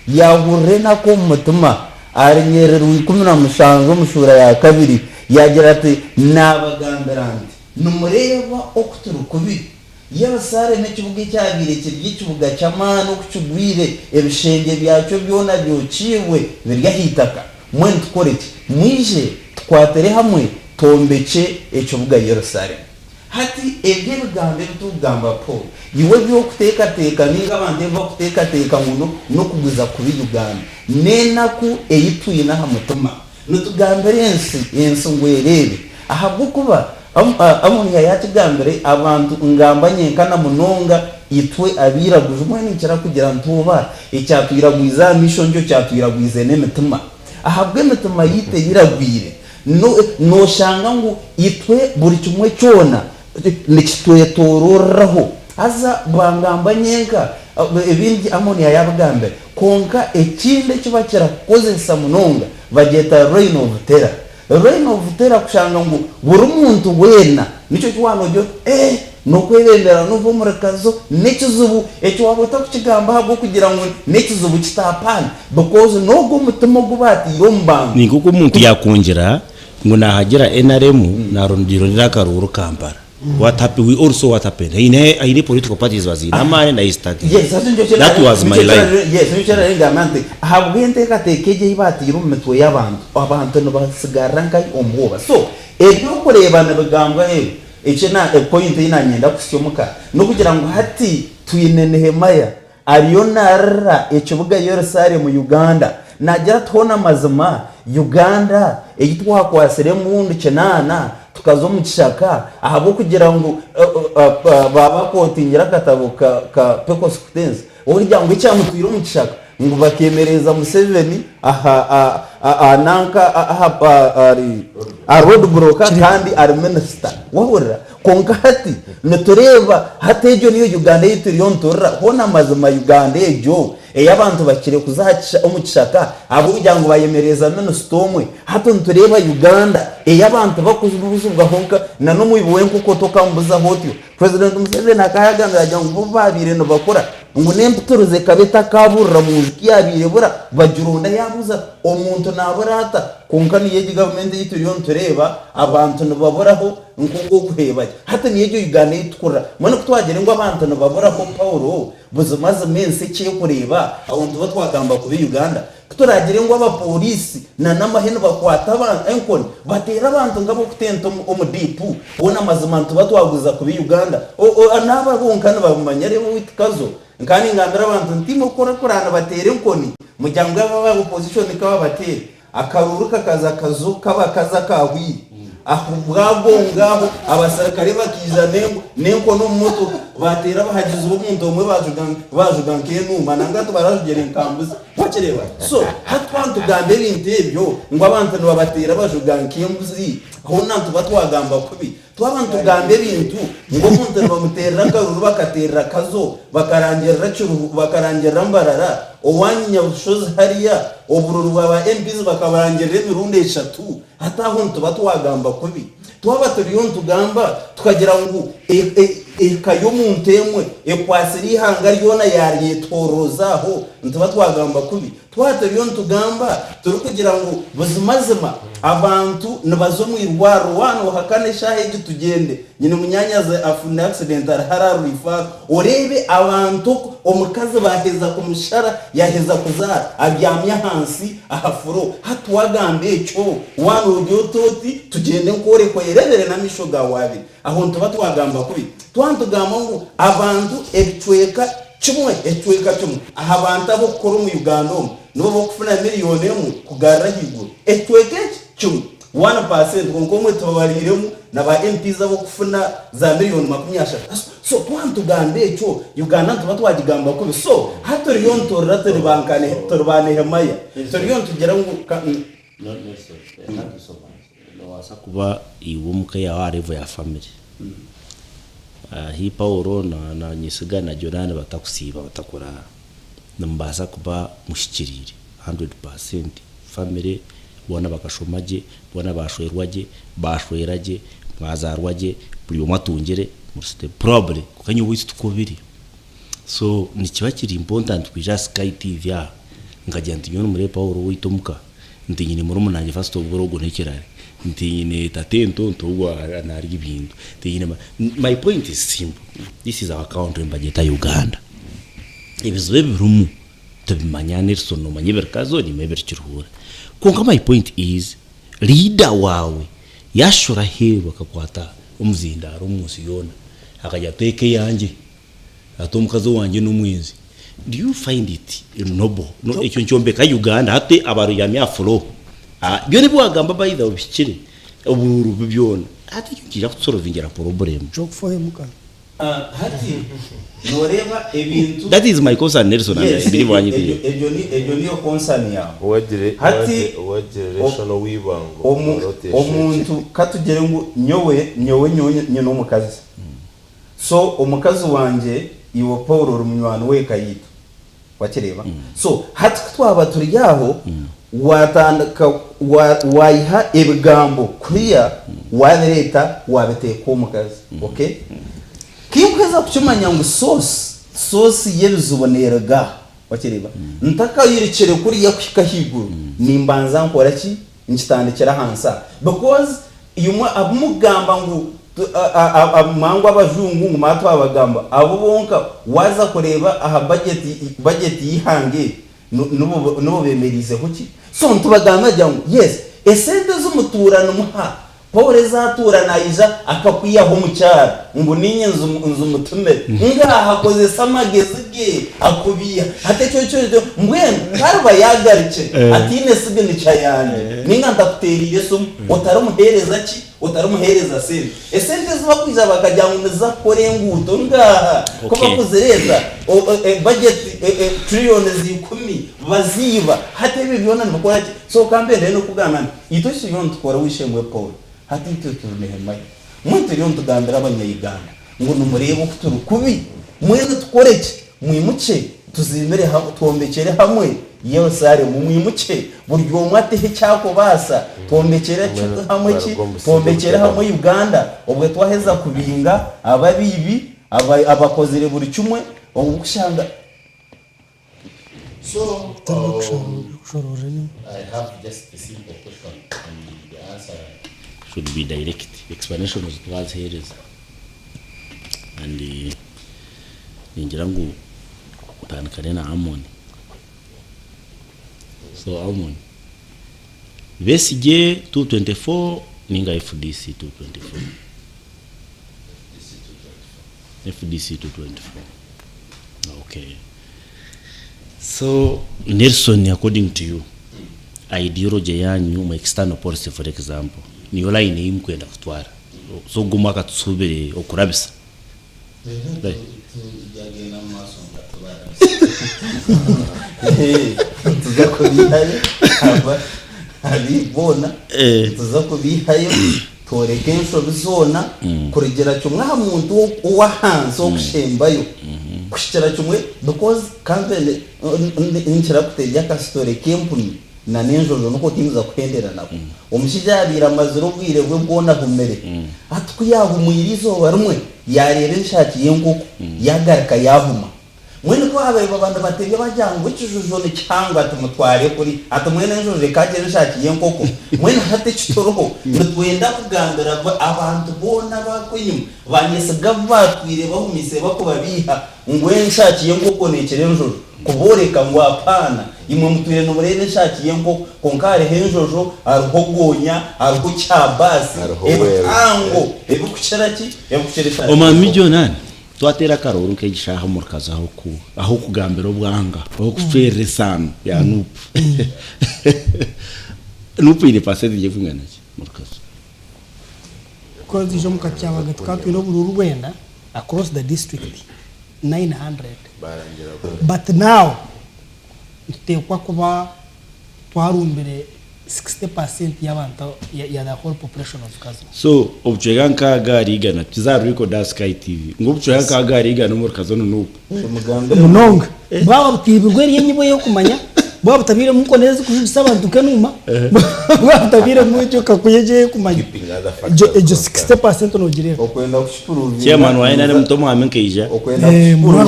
yahure nako mutuma arinyererwa 15 mushura ya kabiri yagira ati nabagambirande numureba okuturukubiri Yerusalemu ekibuga cyabire kirye kibuga cyamano kucugwire ebishenge byacyo byona byociwe birya hitaka mwe tukoreke mwije twatere hamwe tombeke ekibuga Yerusalemu hati ebyo ebigambo ebitugamba Paul iwe byokuteekateeka ninga abantu ebibakuteekateeka muno n'okuguza kubi Uganda n'enaku eyitwine aha mutima nitugambira ensi ngwerere ahabw'okuba amuniya yakigambire abantu ngamba nyenkana munonga itwe abiraguze umwe nikira kugira ntuba icyatwiragwiza misho njyo cyatwiragwize n'emitima ahabwe imitima yite yiragwire no shanga ngo itwe buri kimwe cyona nikitwetororaho aza bangamba nyenka ebindi amuniya yabagambire konka ekinde kiba kirakozesa munonga bageta reign of terror kushanga ngo buri muntu wena nicyo kiwanojyo nokwebembera nuva murekazo nekizubu ekyo wabota kukigamba habwo kugira ngo nekizubu kitapana because nogo mutima gubati yombanga ninkuko umuntu yakongera ngo nahagira NRM narondiro nirakaruru Kampala what happened what happened ine political parties was in amane na istati yes that was my life yes nichara rengamante habwente katekeje ibati rumetwe y'abantu no basigaranga omwoba so ebyo kurebana bigambwa ekina point inanyenda kusyomuka no kugira ngo hati twine Nehemaya ariyo narra ekibuga Yerusalemu mu Uganda nagira tubona mazima Uganda eyitwa kwasire mundu kinana tukazo mu kishaka ahabo kugira ngo baba kotingira katabo ka Pecos Kutense urya ngo icyamutwira mu kishaka ngo bakemereza Museveni nanka ari road broker kandi ari minister wahora konka hati notoreba hatejo niyo Uganda yituriyontorra hona mazima Uganda ejo abantu bakire kuzaca omukishaka abo kugira ngo bayemereza minister omwe hato ntureba Uganda abantu bakuzubuzubwa honka na no muyibuwe nkuko tokambuza hotyo president Museveni akayagambira ajya ngo babire no bakora ngo nemputuruze kabeta kaburra mu yabirebura bajurunda yabuza omuntu naburata konka niye government yituriyon tureba abantu no baboraho nkuko kuheba hata niye Uganda yitukura mwana kutwagere ngo abantu no baboraho Paulo buzumaze mense cyo kureba abantu batwagamba kubi Uganda kuturagire ngo abapolisi na namaheno bakwata abantu enkoni batera abantu ngabo kutenta omudipu ubona mazimantu batwaguza kubi Uganda anaba bonkana babumanyare witikazo nkani ngambira abantu ntimo korana batere nkoni mujyango y'aba opposition kaba batere akaruruka kazo kaba kaza kahwi ahubwabo ngaho abasirikare bakiza nenko no muto batera bahagize umuntu umwe bajugan kenuma nangato barajugera inkambuza bakireba so hatwantu gambe bintebyo ngo abantu no babatera bajugan kembuzi aho nantu batwagamba kubi twabantu gambe bintu ngo umuntu bamutera karuru bakatera kazo bakarangira mbarara owanya bushoze hariya obururu baba MPs bakabarangira imirundi 3 hata aho batwagamba kubi twabaturiyo tugamba tukagira ngo kayo muntemwe ekwasiri hanga ryona yari yetorozaho batwagamba kubi twaturiyo tugamba turi kugira ngo buzimazima abantu nabazo mu irwaro wano hakanesha heje tugende nyine munyanyaza afuna accident hararifa orebe abantu omukazi baheza kumushara yaheza kuzara abyamya hansi ahafuro hatwagambe echo wano ryototi tugende nkore ko yerebere na mishoga wabi aho batwagamba kubi twantugamba ngo abantu etweka chumwe aha abantu abo koro mu Uganda no bokufuna miliyoni mu kugarra higuru etweke chumwe 1% konkomwe tubabariremo naba MPs abo kufuna za miliyoni 20 so twantugambe echo Uganda batwagigamba ko so hatoriyon torrateri bankane torbane Nehemaya toriyon tugera ngo no wasa kuba iwo mukaya warevo ya family hi Paulo na nyisiga na Jordan batakusiba batakora nambasa kuba mushikirire 100% family bona bakashomaje bona bashoyerwaje bashoyeraje mwazarwaje buri matungere musite probably kukanyo wisi tukobiri so nikiba kiri important kwija Sky TV ngajyanti nyo muri Paulo witomuka ndinyine muri munanje first of all go nekirare ndinyine tatento ntugwa nari ibintu ndinyine my point is simple this is our country mbageta Uganda ibizobe birumu tubimanyane sono manyeberkazo ni meberkiruhura konka my point is leader wawe yashura hewa kakwata umuzindaro umunsi yona akajya teke yanjye atomukazo wanjye n'umwezi. Do you find it noble no icyo cyombeka Uganda hate abaru ya myafuro byo ni bwagamba bayida ubikire uburu byona hate kujya kusolvingera problem joke for him kan hati noreba ebintu that is my concern Nelson and Ebiri wanjye ejo niyo concern yawe hati what generation wibango omuntu katugere ngo nyowe nyino mukazi so omukazi wanje iwo Paul rumunywano we kayito wakireba so hati twaba turi yaho watandaka wayiha ebigambo kuriya wabireta wabiteka omukazi okay kikweza kuchumanya ngo sauce yebizuboneraga wakireba ntaka yirikire kuri yakwika higuru nimbanza nkora ki nkitandikira hansa because yumwe abumugamba ngo amangu abajungu ngumato abagamba abo bonka waza kureba aha budget yihange nubo bemerize kuki so ntubagamba jangu yes esente z'umuturano muha Paul zatura naija akakwiyaho mucyara ngo ninye nzu mutume ngaha koze samagezige akubiya ate cyo mbwene karba yagarike atine sigene cyayane ninga ndakuteriye sum otaramuhereza ki otaramuhereza sente esente zibakwiza bakajya ngo zakore nguto ngaha ko bakuzereza budget trillion zikumi baziba hate bibona nokora so kambere no kugana itoshi yon tukora wishemwe Paul hati tuturumehemaye muntu ryo ntugambira abanyayiganda ngo numurebe kuturu kubi mwene tukoreke mwimuke tuzimere hamwe tombekere hamwe yewe sare mu mwimuke buryo mwatehe cyako basa tombekere hamwe ki tombekere hamwe Uganda obwe twaheza kubinga ababibi abakozere buri cyumwe obukushanga so I have just a simple question and the answer should be direct. Explanation was towards here is and ninjirangu utanikane na Amon. So Amon Besige 224 ninga FDC 224 FDC 224 okay. So Nelson, according to you, ideology yanyu mu external policy for example niyo line imkwenda kutwara so gumaka tusubire okurabisa tuzakubihayo ali bona tuzakubihayo toreke nsho bizona kurigera cyumwe ha muntu uwahanze okushembayo kushikira cyumwe because kambele nkira kutegya ka story kempuni na nenjojo nuko timiza kuhendera nako omushijabira mazuru bwire bwe bwona humere atkuyaho muyirizo warumwe yarere nshakiye nguko yagarika yahuma mwene ko abaye babanda batege bajyango ikijujo ne cyangwa tumutware kuri atumwene njoje kaje nshakiye ngoko mwene hate kitoroho ndwenda kugambira abantu bona bakwinyuma banyesiga batwire bahumise bakubabiha ngwe nshakiye ngoko nekere njojo kuboreka ngo apana imwe mutwire no murebe nshakiye ngo konkare henjojo aruhogonya aruho cyabasi ebango ebukuceraki ebukuceresha oma miliyonani twatera karoro kegishaha mu kaza aho kugambira obwanga aho kufere sano ya nupu nupu ile pasete je kungana ki mu kaza ko dijo mukatyabaga twatwe no bururu rwenda across the district 900 but now tekwa kuba twarumbere 60% y'abantu ya the whole population of Kaza. So obchega nkagari igana tizariko da Sky TV ngobchega nkagari igana mu Kaza no munonga baba butibirwe yenyibo yo kumanya baba tabire muko neza kubisaba dukanuma baba tabire mucyo kakuyeje kumanya jo 60% no girera okwenda kushukuru chairman wa ina mtomo amenkeija okwenda kushukuru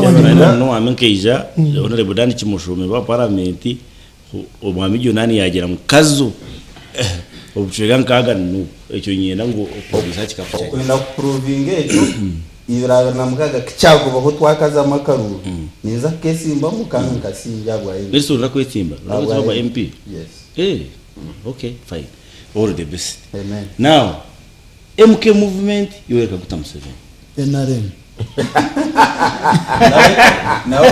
no amenkeija honorable dani chimushume ba parliament omwamijyo nani yagera mu kazo obchega nkaga no ekyo nyenda ngo okubisa kikafucha okwenda kuprovinga ekyo ibiraga namukaga kicyago baho twakaza makaru niza kesimba mukanga kasinja gwaye Nelson rakwetimba rakwetimba MP yes okay fine all the best amen now MK movement Yoweri Kaguta Museveni NRM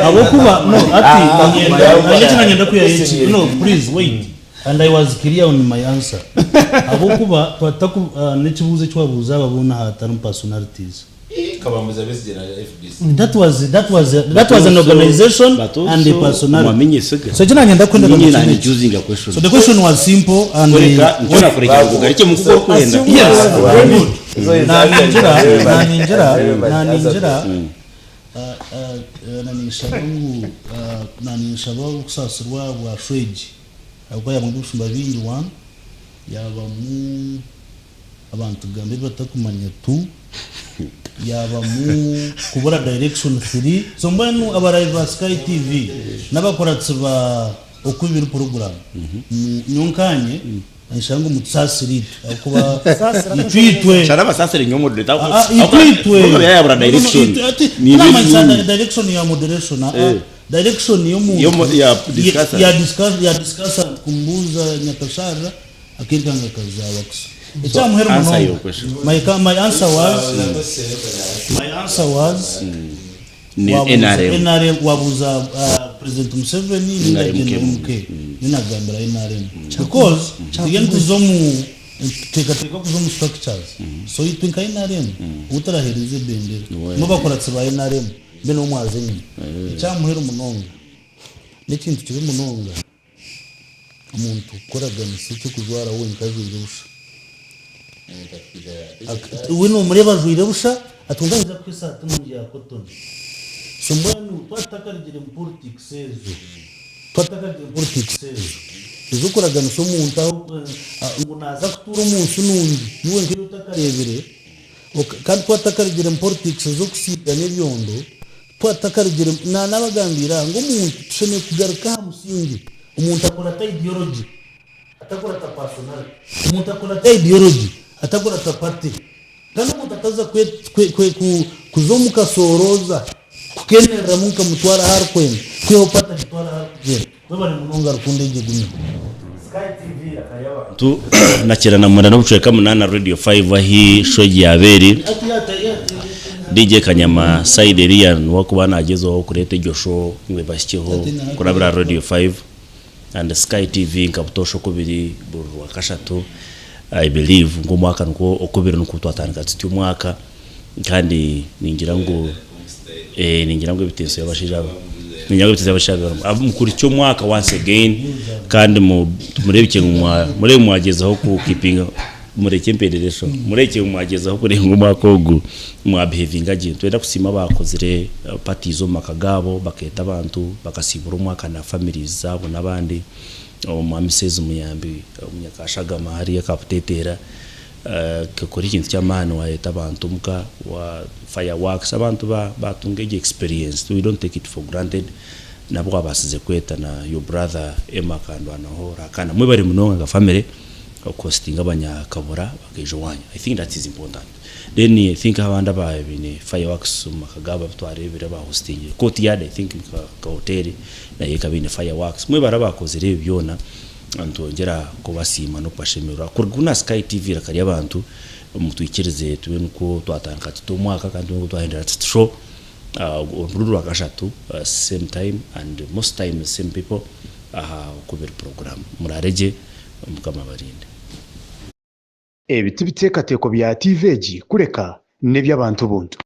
abo kuba no ati ngenda kuya no please wait and I was clear on my answer abo kuba twataku nekibuze cyabuza ababona hatari personalities kabambuza besijena FDC that was an organization and a personality so jina ngenda kwenda so the question was simple and njona kureka kugarike mukuko kwenda yes nanishabaho kusasirwa bwa shweji ahubwo yamugushumba bindi one yaba mu abantu gambe batakumanya tu yaba mu kubura direction 3 so mbanu abariva Sky TV n'abakoratse ba Okubiri program nyonkanye nishango mutsasirite akuba itwitwe sharaba sasire nyomo deta itwitwe ya yabura direction ni direction ya moderation direction ya discuss kumbuza nyatashara akirikanga kazawa icyamuhera muno my answer was NRM wabuza President Museveni ninagambira NRM because again kuzomu teka kuzomu structures so itwinka NRM utarahereze bendera muba koratse ba NRM beno mwazenye icyamuhera munonga n'ikintu kiri munonga umuntu koraganise cyo kuzwara wenka zirusha wino mureba jwire busha atungaza kwisa tungi ya cotton sombanu twatakarigire mu politics ezo izukuragana so muntu ngo naza kutura umunsi nundi niwe ngiro utakarebere kandi twatakarigire mu politics zo kusiga n'ibyondo twatakarigire nabagambira ngo umuntu tushene kugaruka musingi umuntu akora ta ideology atakora ta personal umuntu akora ta ideology atakora ta party kandi umuntu ataza kuzomuka soroza kukenera munka mutwara harkwen kwihopata mutwara harkwen baba ni munonga rukundeje gumi Sky TV akayaba tu nakirana mwana n'ubuceka munana Radio 5 ahi shoji ya Ebiri DJ Kanyama Side Rian wakubana agezo kurete josho ngwe bashyeho kurabira Radio 5 and Sky TV nkabutosho Okubiri buru wakashatu I believe ngo mwaka nuko Okubiri nuko twatandika tuti umwaka kandi ningira ngo biteso yabashijabo ninyago biteso yabashijabo mukuri cyo mwaka once again kandi murebike mure mwagezaho ku keeping mureke mpereresho mureke mwagezaho kuri ngo mwakogu mwa behavinga je twenda kusima bakozire parties zo makagabo baketa abantu bakasibura umwaka na families zabo nabandi umamiseze umuyambi umunyakashagama hari yakaputetera kuri ikintu cy'amana waheta abantu muka wa fireworks abantu batungeje experience we don't take it for granted nabo abasize kweta na your brother Emma kandi anahora kana mwe bari munonga ga family costing abanyakabura bakejowanya I think that is important then I think abanda babine fireworks makagaba twarebera ba hosting courtyard I think ka hotel na yekabine fireworks mwe barabakozere byona antongera ko basima no kwashemera kurguna Sky TV rakari abantu mutwikirize tuwe nuko twatanka tutomwaka kandi ngo twahindira show ururu wakashatu same time and most time same people Okubiri program murareje mukama barinde ebiti bitekateko bya TVG kureka ne by'abantu buntu